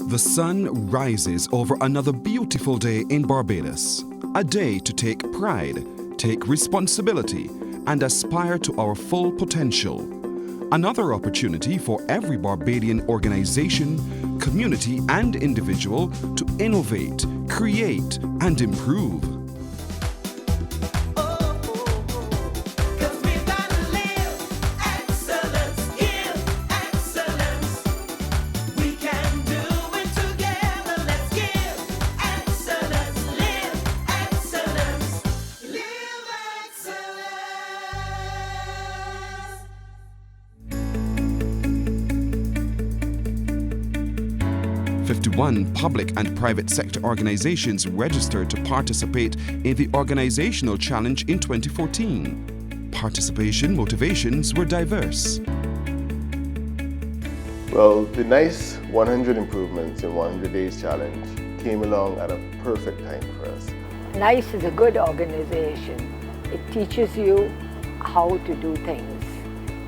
The sun rises over another beautiful day in Barbados. A day to take pride, take responsibility, and aspire to our full potential. Another opportunity for every Barbadian organization, community, and individual to innovate, create, and improve. Public and private sector organizations registered to participate in the Organisational Challenge in 2014. Participation motivations were diverse. Well, the NISE 100 Improvements in 100 Days Challenge came along at a perfect time for us. NISE is a good organization. It teaches you how to do things.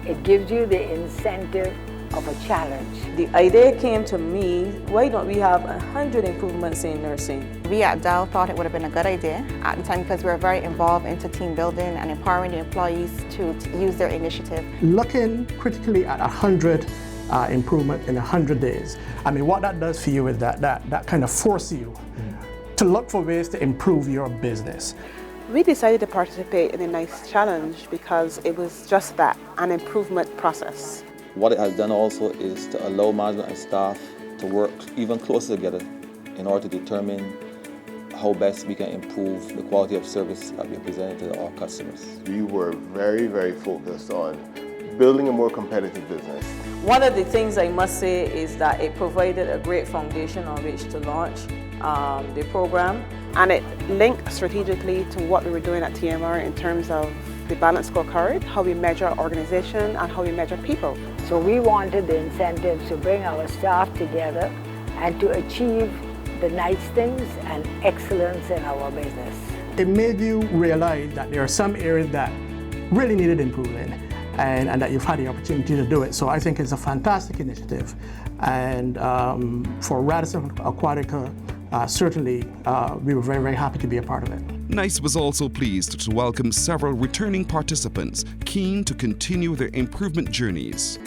It gives you the incentive of a challenge. The idea came to me, why don't we have 100 improvements in nursing? We at Dow thought it would have been a good idea at the time because we were very involved into team building and empowering the employees to use their initiative. Looking critically at 100 improvement in 100 days. I mean, what that does for you is that kind of forces you to look for ways to improve your business. We decided to participate in the NISE Challenge because it was just that, an improvement process. What it has done also is to allow management and staff to work even closer together in order to determine how best we can improve the quality of service that we are presenting to our customers. We were very, very focused on building a more competitive business. One of the things I must say is that it provided a great foundation on which to launch the program. And it linked strategically to what we were doing at TMR in terms of the balanced scorecard, how we measure our organization and how we measure people. So we wanted the incentives to bring our staff together and to achieve the nice things and excellence in our business. It made you realize that there are some areas that really needed improving and that you've had the opportunity to do it. So I think it's a fantastic initiative. And for Radisson Aquatica, certainly we were very, very happy to be a part of it. NISE was also pleased to welcome several returning participants keen to continue their improvement journeys.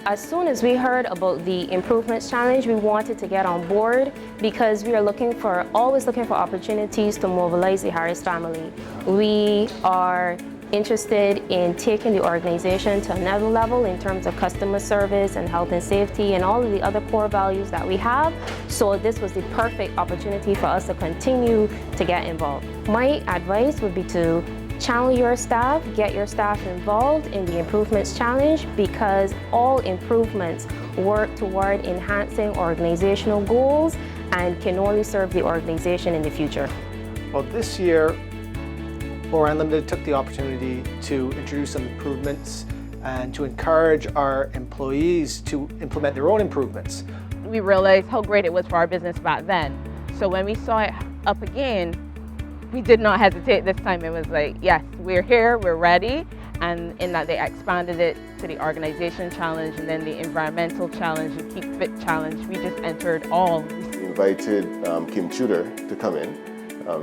As soon as we heard about the Improvements Challenge, we wanted to get on board because we are always looking for opportunities to mobilize the Harris family. We are interested in taking the organization to another level in terms of customer service and health and safety and all of the other core values that we have. So this was the perfect opportunity for us to continue to get involved. My advice would be to channel your staff, get your staff involved in the Improvements Challenge because all improvements work toward enhancing organizational goals and can only serve the organization in the future. Well, this year, More Unlimited took the opportunity to introduce some improvements and to encourage our employees to implement their own improvements. We realized how great it was for our business back then. So when we saw it up again, we did not hesitate this time. It was like, yes, we're here, we're ready. And in that they expanded it to the Organization Challenge and then the Environmental Challenge and Keep Fit Challenge. We just entered all. We invited Kim Tudor to come in.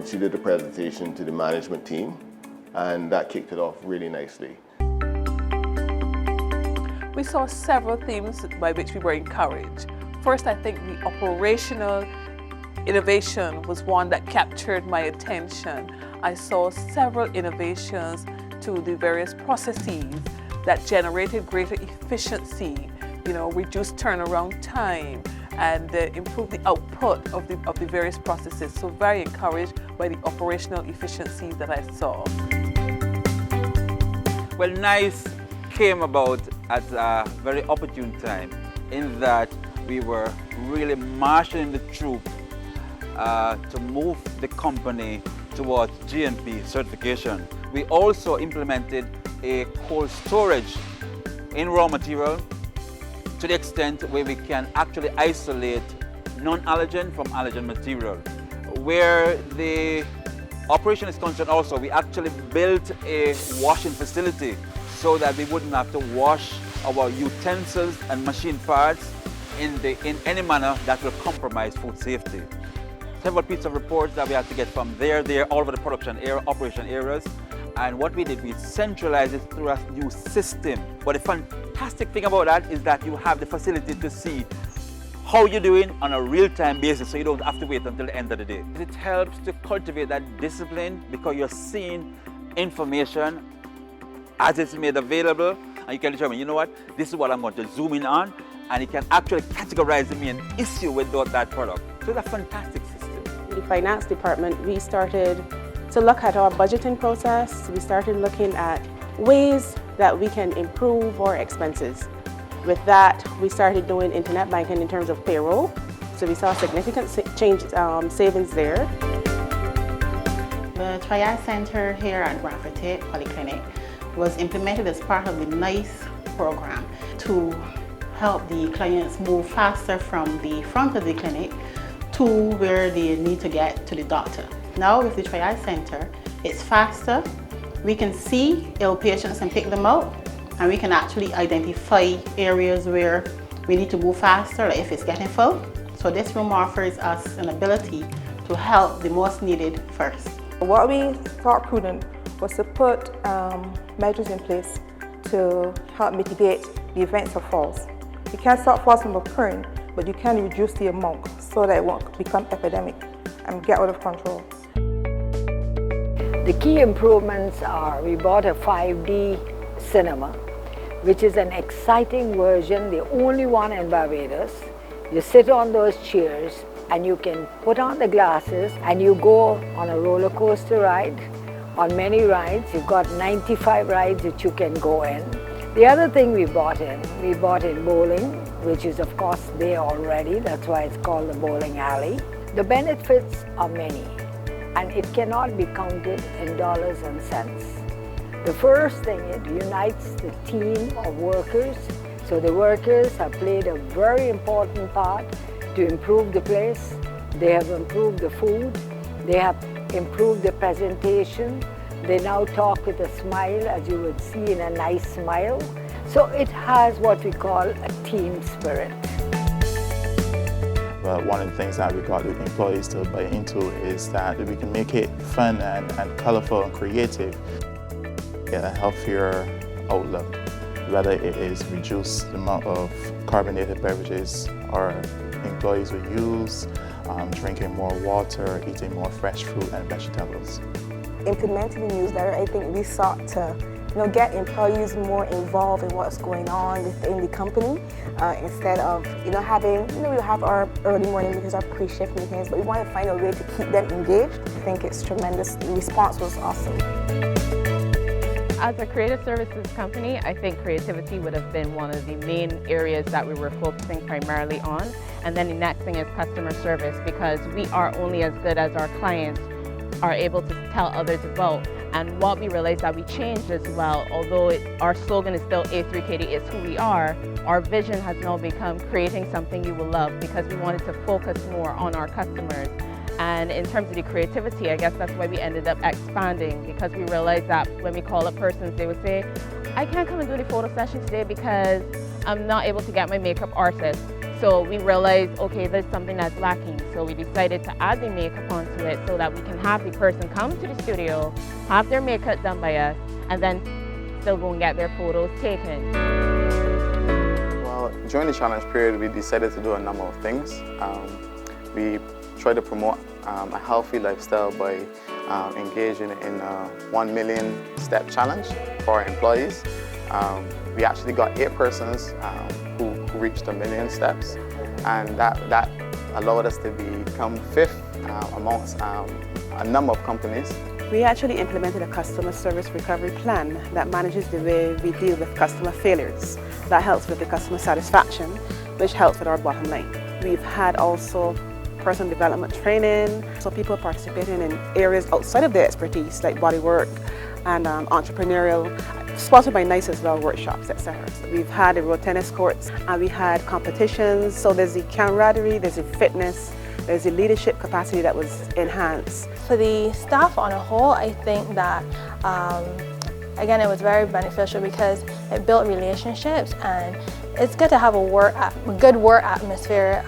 She did a presentation to the management team, and that kicked it off really nicely. We saw several themes by which we were encouraged. First, I think the operational innovation was one that captured my attention. I saw several innovations to the various processes that generated greater efficiency, reduced turnaround time, and improve the output of the various processes. So very encouraged by the operational efficiencies that I saw. Well, NISE came about at a very opportune time in that we were really marshalling the troop to move the company towards GMP certification. We also implemented a cold storage in raw material to the extent where we can actually isolate non-allergen from allergen material. Where the operation is concerned also, we actually built a washing facility so that we wouldn't have to wash our utensils and machine parts in any manner that will compromise food safety. Several pieces of reports that we had to get from there all over the production area, operation areas. And what we did, we centralized it through a new system. But the fantastic thing about that is that you have the facility to see how you're doing on a real-time basis, so you don't have to wait until the end of the day. It helps to cultivate that discipline because you're seeing information as it's made available, and you can determine, you know what, this is what I'm going to zoom in on, and you can actually categorize the main issue with that product. So it's a fantastic system. In the finance department, we started to look at our budgeting process. We started looking at ways that we can improve our expenses. With that, we started doing internet banking in terms of payroll. So we saw significant savings there. The Triad Center here at Bradford Polyclinic was implemented as part of the NISE program to help the clients move faster from the front of the clinic to where they need to get to the doctor. Now with the Triad Center, it's faster. We can see ill patients and pick them out, and we can actually identify areas where we need to move faster, like if it's getting full. So this room offers us an ability to help the most needed first. What we thought prudent was to put measures in place to help mitigate the events of falls. You can't stop falls from occurring, but you can reduce the amount so that it won't become epidemic and get out of control. The key improvements are we bought a 5D cinema, which is an exciting version, the only one in Barbados. You sit on those chairs and you can put on the glasses and you go on a roller coaster ride. On many rides, you've got 95 rides that you can go in. The other thing we bought in bowling, which is of course there already, that's why it's called the bowling alley. The benefits are many, and it cannot be counted in dollars and cents. The first thing, it unites the team of workers. So the workers have played a very important part to improve the place. They have improved the food. They have improved the presentation. They now talk with a smile, as you would see in a NISE smile. So it has what we call a team spirit. One of the things that we got the employees to buy into is that we can make it fun and colorful and creative. Get a healthier outlook, whether it is reduce the amount of carbonated beverages our employees will use, drinking more water, eating more fresh fruit and vegetables. Implementing the newsletter, I think we sought to get employees more involved in what's going on within the company instead of having, we have our early morning meetings, our pre-shift meetings, but we want to find a way to keep them engaged. I think it's tremendous. The response was awesome. As a creative services company, I think creativity would have been one of the main areas that we were focusing primarily on. And then the next thing is customer service, because we are only as good as our clients are able to tell others about. And what we realized that we changed as well, although our slogan is still A3KD, it's who we are, our vision has now become creating something you will love, because we wanted to focus more on our customers. And in terms of the creativity, I guess that's why we ended up expanding, because we realized that when we call up persons, they would say, I can't come and do the photo session today because I'm not able to get my makeup artist. So we realized, okay, there's something that's lacking. So we decided to add the makeup onto it so that we can have the person come to the studio, have their makeup done by us, and then still go and get their photos taken. Well, during the challenge period, we decided to do a number of things. We tried to promote a healthy lifestyle by engaging in a 1 million step challenge for our employees. We actually got 8 persons who reached 1 million steps, and that allowed us to become 5th amongst a number of companies. We actually implemented a customer service recovery plan that manages the way we deal with customer failures. That helps with the customer satisfaction, which helps with our bottom line. We've had also personal development training, so people participating in areas outside of their expertise, like bodywork and entrepreneurial, sponsored by NISE as well, workshops, etc. So we've had the road tennis courts, and we had competitions, so there's the camaraderie, there's the fitness, there's the leadership capacity that was enhanced. For the staff on a whole, I think that again, it was very beneficial because it built relationships, and it's good to have a good work atmosphere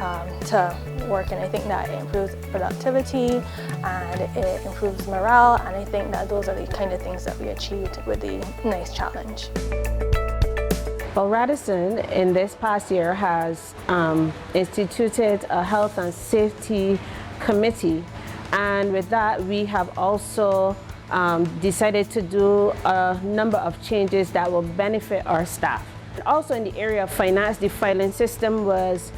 to work in. I think that it improves productivity and it improves morale, and I think that those are the kind of things that we achieved with the NISE challenge. Well, Radisson in this past year has instituted a health and safety committee, and with that we have also decided to do a number of changes that will benefit our staff. Also in the area of finance, the filing system was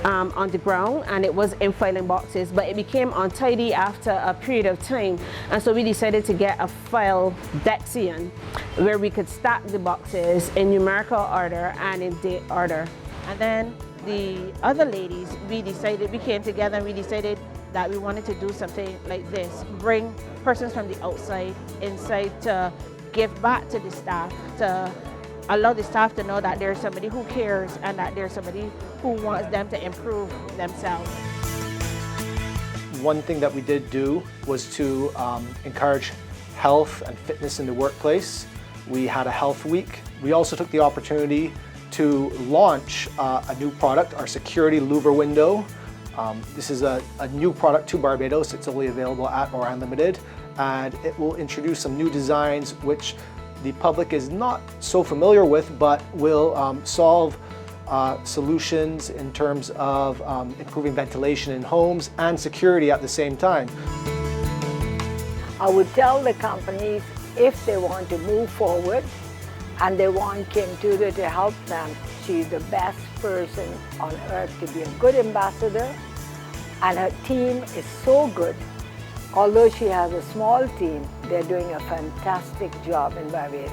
on the ground and it was in filing boxes, but it became untidy after a period of time, and so we decided to get a file Dexian where we could stack the boxes in numerical order and in date order. And then the other ladies, we came together and we decided that we wanted to do something like this, bring persons from the outside inside to give back to the staff, to allow the staff to know that there's somebody who cares and that there's somebody who wants them to improve themselves. One thing that we did do was to encourage health and fitness in the workplace. We had a health week. We also took the opportunity to launch a new product, our security louver window. This is a new product to Barbados. It's only available at or Unlimited, and it will introduce some new designs which the public is not so familiar with, but will solve solutions in terms of improving ventilation in homes and security at the same time. I would tell the companies, if they want to move forward and they want Kim Tudor to help them, she's the best person on earth to be a good ambassador, and her team is so good. Although she has a small team, they're doing a fantastic job in Barbados.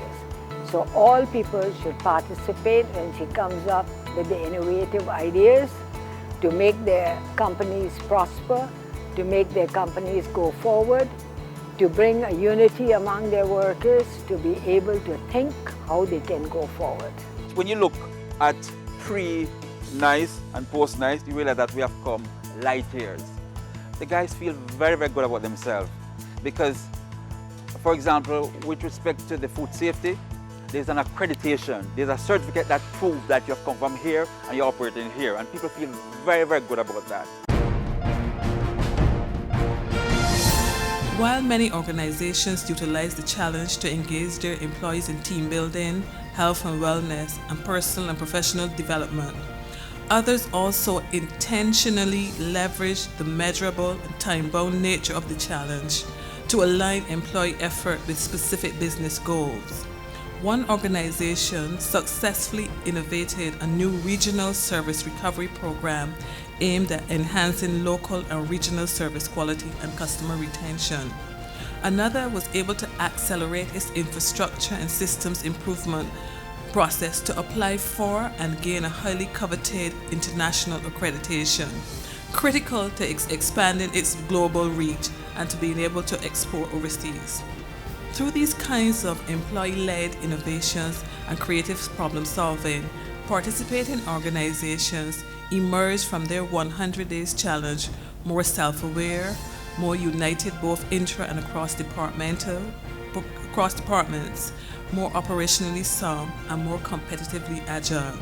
So all people should participate when she comes up with the innovative ideas to make their companies prosper, to make their companies go forward, to bring a unity among their workers, to be able to think how they can go forward. When you look at pre-NISE and post-NISE, you realize that we have come light years. The guys feel very, very good about themselves because, for example, with respect to the food safety, there's an accreditation, there's a certificate that proves that you have come from here and you're operating here, and people feel very, very good about that. While many organizations utilize the challenge to engage their employees in team building, health and wellness, and personal and professional development, others also intentionally leverage the measurable and time-bound nature of the challenge to align employee effort with specific business goals. One organization successfully innovated a new regional service recovery program aimed at enhancing local and regional service quality and customer retention. Another was able to accelerate its infrastructure and systems improvement process to apply for and gain a highly coveted international accreditation, critical to expanding its global reach and to being able to export overseas. Through these kinds of employee-led innovations and creative problem solving, participating organizations emerge from their 100 Days Challenge more self-aware, more united both intra and across departments, more operationally sound, and more competitively agile.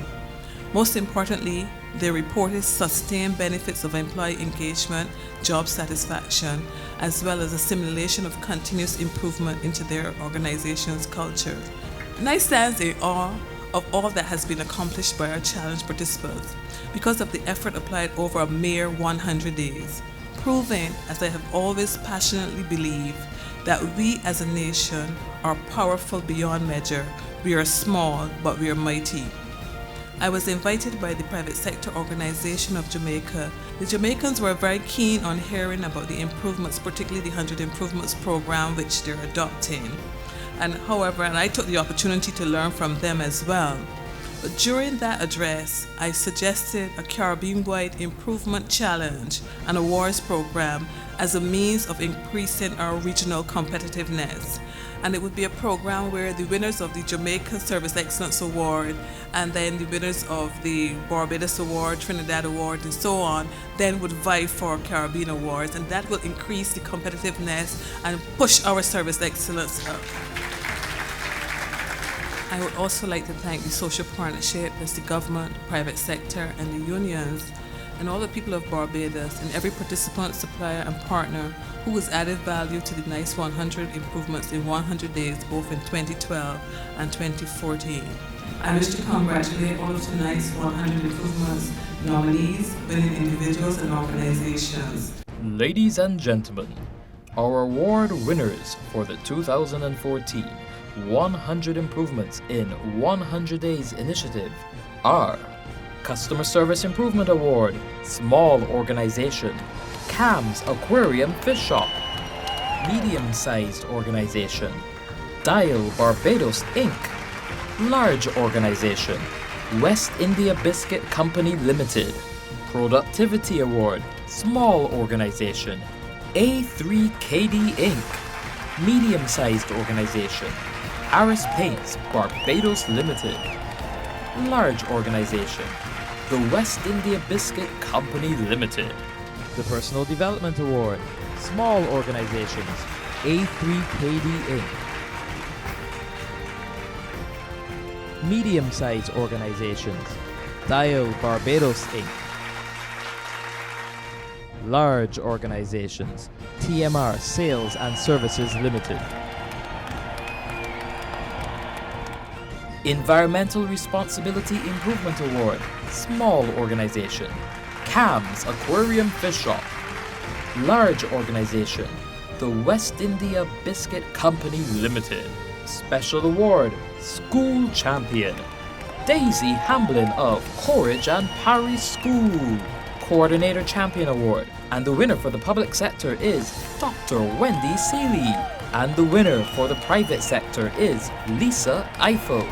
Most importantly, they reported sustained benefits of employee engagement, job satisfaction, as well as a simulation of continuous improvement into their organization's culture. NISE stands in awe of all that has been accomplished by our challenge participants because of the effort applied over a mere 100 days, proving, as I have always passionately believed, that we as a nation are powerful beyond measure. We are small, but we are mighty. I was invited by the private sector organization of Jamaica. The Jamaicans were very keen on hearing about the improvements, particularly the 100 Improvements program which they're adopting. And I took the opportunity to learn from them as well. But during that address, I suggested a Caribbean-wide improvement challenge and awards program as a means of increasing our regional competitiveness. And it would be a program where the winners of the Jamaica Service Excellence Award and then the winners of the Barbados Award, Trinidad Award, and so on, then would vie for Caribbean Awards, and that will increase the competitiveness and push our service excellence up. I would also like to thank the social partnership, that's the government, the private sector, and the unions, and all the people of Barbados, and every participant, supplier, and partner who has added value to the NISE 100 improvements in 100 days, both in 2012 and 2014. I wish to congratulate all of the NISE 100 improvements nominees, winning individuals and organizations. Ladies and gentlemen, our award winners for the 2014 100 Improvements in 100 Days initiative are Customer Service Improvement Award, Small Organization, CAM's Aquarium Fish Shop, Medium-Sized Organization, Dial Barbados Inc., Large Organization, West India Biscuit Company Limited, Productivity Award, Small Organization, A3KD Inc., Medium-Sized Organization, Aris Paints Barbados Limited, Large Organization, the West India Biscuit Company Limited. The Personal Development Award, Small Organizations, A3KD Inc. Medium-sized organizations, Dial Barbados Inc. Large organizations, TMR Sales and Services Limited. Environmental Responsibility Improvement Award, Small Organization, CAM's Aquarium Fish Shop. Large Organization, the West India Biscuit Company Limited. Special Award, School Champion, Daisy Hamblin of Courage and Parry School. Coordinator Champion Award, and the winner for the public sector is Dr. Wendy Seeley, and the winner for the private sector is Lisa Eiffel.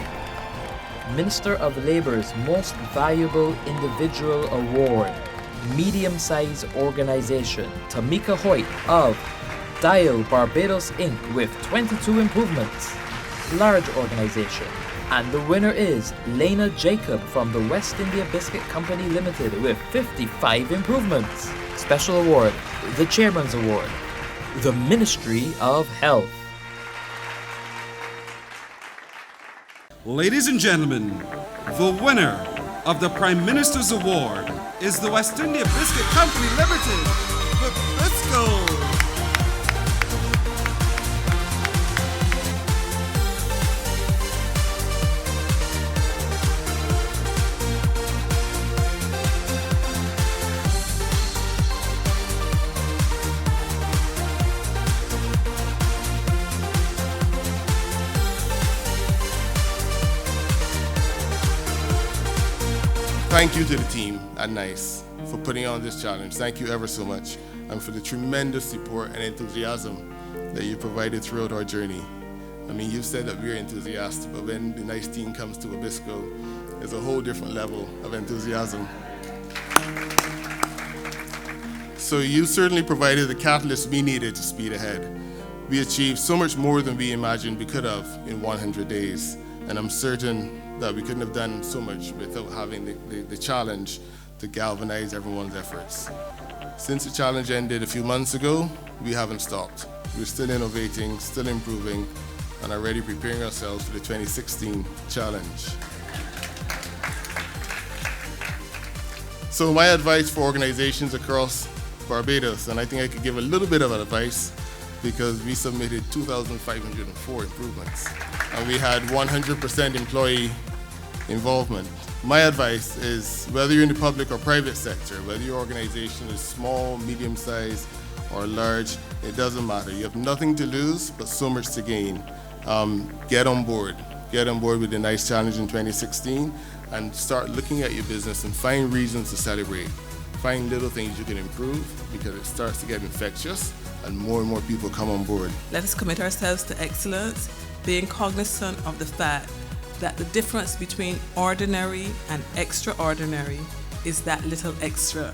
Minister of Labour's Most Valuable Individual Award, Medium-Sized Organization, Tamika Hoyt of Dial Barbados Inc. with 22 improvements. Large Organization, and the winner is Lena Jacob from the West India Biscuit Company Limited with 55 improvements. Special Award, the Chairman's Award, the Ministry of Health. Ladies and gentlemen, the winner of the Prime Minister's Award is the West India Biscuit Company Limited, the Bisco. Thank you to the team at NISE for putting on this challenge. Thank you ever so much, and for the tremendous support and enthusiasm that you provided throughout our journey. I mean, you've said that we're enthusiastic, but when the NISE team comes to Obisco, there's a whole different level of enthusiasm. So you certainly provided the catalyst we needed to speed ahead. We achieved so much more than we imagined we could have in 100 days, and I'm certain that we couldn't have done so much without having the challenge to galvanize everyone's efforts. Since the challenge ended a few months ago, we haven't stopped. We're still innovating, still improving, and are already preparing ourselves for the 2016 challenge. So my advice for organizations across Barbados, and I think I could give a little bit of advice because we submitted 2,504 improvements, and we had 100% employee involvement. My advice is, whether you're in the public or private sector, whether your organization is small, medium-sized, or large, it doesn't matter. You have nothing to lose, but so much to gain. Get on board. Get on board with the NISE Challenge in 2016 and start looking at your business and find reasons to celebrate. Find little things you can improve, because it starts to get infectious and more people come on board. Let us commit ourselves to excellence, being cognizant of the fact that the difference between ordinary and extraordinary is that little extra.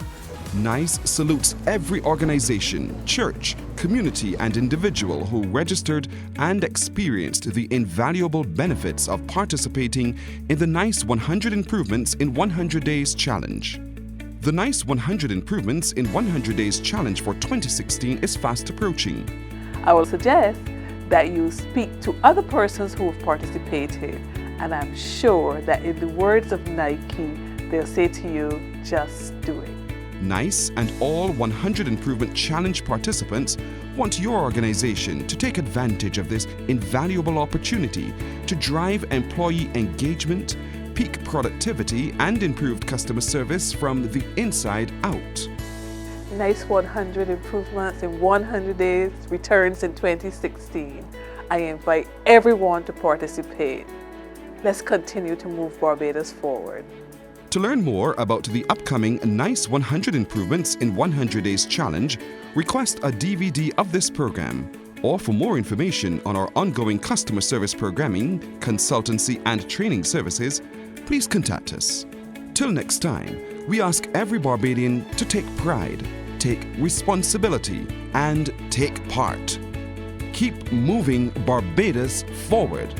NISE salutes every organization, church, community, and individual who registered and experienced the invaluable benefits of participating in the NISE 100 Improvements in 100 Days Challenge. The NISE 100 Improvements in 100 Days Challenge for 2016 is fast approaching. I will suggest that you speak to other persons who have participated And I'm sure that in the words of Nike, they'll say to you, just do it. NISE and all 100 Improvement Challenge participants want your organization to take advantage of this invaluable opportunity to drive employee engagement, peak productivity, and improved customer service from the inside out. NISE 100 Improvements in 100 Days returns in 2016. I invite everyone to participate. Let's continue to move Barbados forward. To learn more about the upcoming NISE 100 Improvements in 100 Days Challenge, request a DVD of this program. Or for more information on our ongoing customer service programming, consultancy and training services, please contact us. Till next time, we ask every Barbadian to take pride, take responsibility, and take part. Keep moving Barbados forward.